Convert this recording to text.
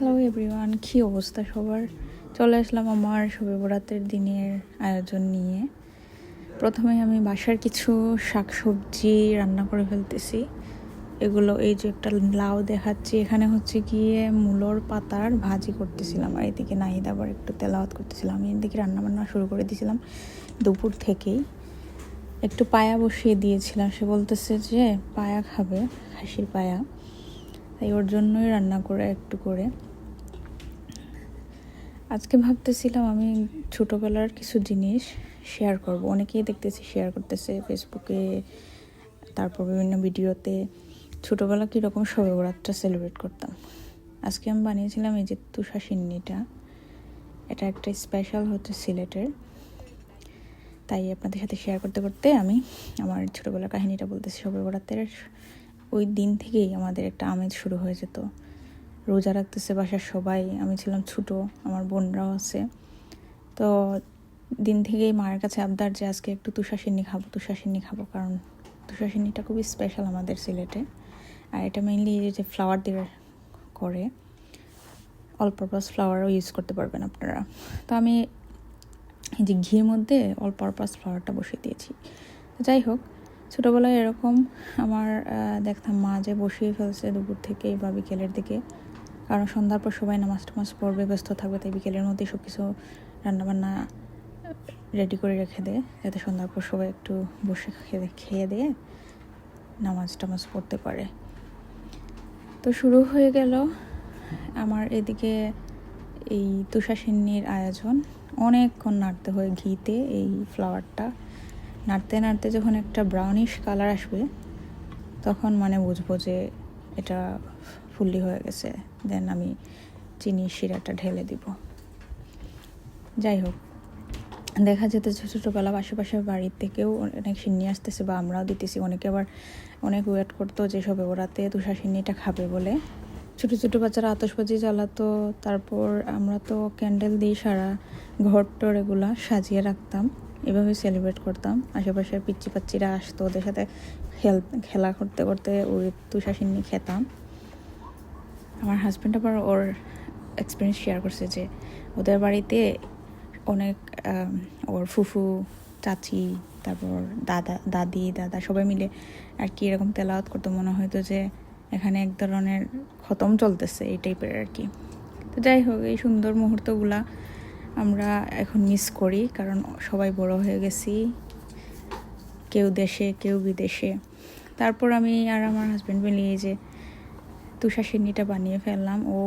Hello everyone, কী অবস্থা সবার? চলে আসলাম আমার শবে বরাতের দিনের আয়োজন নিয়ে। প্রথমে আমি বাসার কিছু শাকসবজি রান্না করে ফেলতেছি। এগুলো এই যে একটা লাউ দেখাচ্ছি, এখানে হচ্ছে গিয়ে মূলোর পাতার ভাজি করতেছিলাম, আর এদিকে নাহিদ আবার একটু তেলাওয়াত করতেছিলাম। আমি এদিকে রান্নাবান্না শুরু করে দিয়েছিলাম দুপুর থেকেই। একটু পায়া বসিয়ে দিয়েছিলাম, সে বলতেছে যে পায়া খাবে, খাসির পায়া, তাই ওর জন্যই রান্না করে একটু করে। আজকে ভাবতেছিলাম আমি ছোটোবেলার কিছু জিনিস শেয়ার করব। অনেকেই দেখতেছি শেয়ার করতেছে ফেসবুকে, তারপর বিভিন্ন ভিডিওতে ছোটোবেলা কীরকম শবে বরাতটা সেলিব্রেট করতাম। আজকে আমি বানিয়েছিলাম এই যে তুষা সিন্নিটা। এটা একটা স্পেশাল হচ্ছে সিলেটের, তাই আপনাদের সাথে শেয়ার করতে করতে আমি আমার ছোটোবেলার কাহিনিটা বলতেছি। শবে বরাতের ওই দিন থেকেই আমাদের একটা আমেজ শুরু হয়ে যেত। রোজা রাখতেছে বাসার সবাই, আমি ছিলাম ছোটো, আমার বোনরাও আছে। তো দিন থেকেই মায়ের কাছে আবদার যে আজকে একটু তুষা সিন্নি খাবো, কারণ তুষা সিন্নিটা খুবই স্পেশাল আমাদের সিলেটে। আর এটা মেইনলি এই যে ফ্লাওয়ার দিয়ে করে, অল পারপাস ফ্লাওয়ারও ইউজ করতে পারবেন আপনারা। তো আমি এই যে ঘির মধ্যে অল পারপাস ফ্লাওয়ারটা বসিয়ে দিয়েছি। যাই হোক, ছোটোবেলায় এরকম আমার দেখতাম মা যে বসিয়ে ফেলছে দুপুর থেকে বা বিকেলের দিকে, কারণ সন্ধ্যার পর সবাই নামাজ টামাজ পড়বে, ব্যস্ত থাকবে, তাই বিকেলের মধ্যে সব কিছু রান্নাবান্না রেডি করে রেখে দেয়, যাতে সন্ধ্যার পর সবাই একটু বসে খেয়ে দিয়ে নামাজ টামাজ পড়তে পারে। তো শুরু হয়ে গেল আমার এদিকে এই তুষা সিন্নির আয়োজন। অনেকক্ষণ নাড়তে হয় ঘিতে এই ফ্লাওয়ারটা। নাড়তে নাড়তে যখন একটা ব্রাউনিশ কালার আসবে, তখন মানে বুঝবো যে এটা ফুললি হয়ে গেছে। দেন আমি চিনির শিরাটা ঢেলে দিব। যাই হোক, দেখা যেতেছে ছোটোবেলা আশেপাশের বাড়ির থেকেও অনেক সিন্নি আসতেছে বা আমরাও দিতেছি। অনেকে আবার অনেক ওয়েট করতো যে শবে বরাতে তুষার সিন্নিটা খাবে বলে। ছোটো ছোটো বাচ্চারা আতশবাজি জ্বালাতো, তারপর আমরা তো ক্যান্ডেল দিয়ে সারা ঘর টর এগুলা সাজিয়ে রাখতাম। এভাবে সেলিব্রেট করতাম। আশেপাশের পিচ্চি পাচ্চিরা আসতো, ওদের সাথে খেলা করতে করতে ওই তুষার সিন্নি খেতাম। আমার হাজব্যান্ড আবার ওর এক্সপিরিয়েন্স শেয়ার করছে যে ওদের বাড়িতে অনেক ওর ফুফু, চাচি, তারপর দাদা সবাই মিলে আর কি এরকম তেলাওয়াত করতে মনে হয়তো যে এখানে এক ধরনের খতম চলতেছে, এই টাইপের আর কি। তো যাই হোক, এই সুন্দর মুহূর্তগুলা আমরা এখন মিস করি, কারণ সবাই বড় হয়ে গেছি, কেউ দেশে কেউ বিদেশে। তারপর আমি আর আমার হাজব্যান্ড মিলিয়ে যে তুষার সিন্নিটা বানিয়ে ফেললাম। ও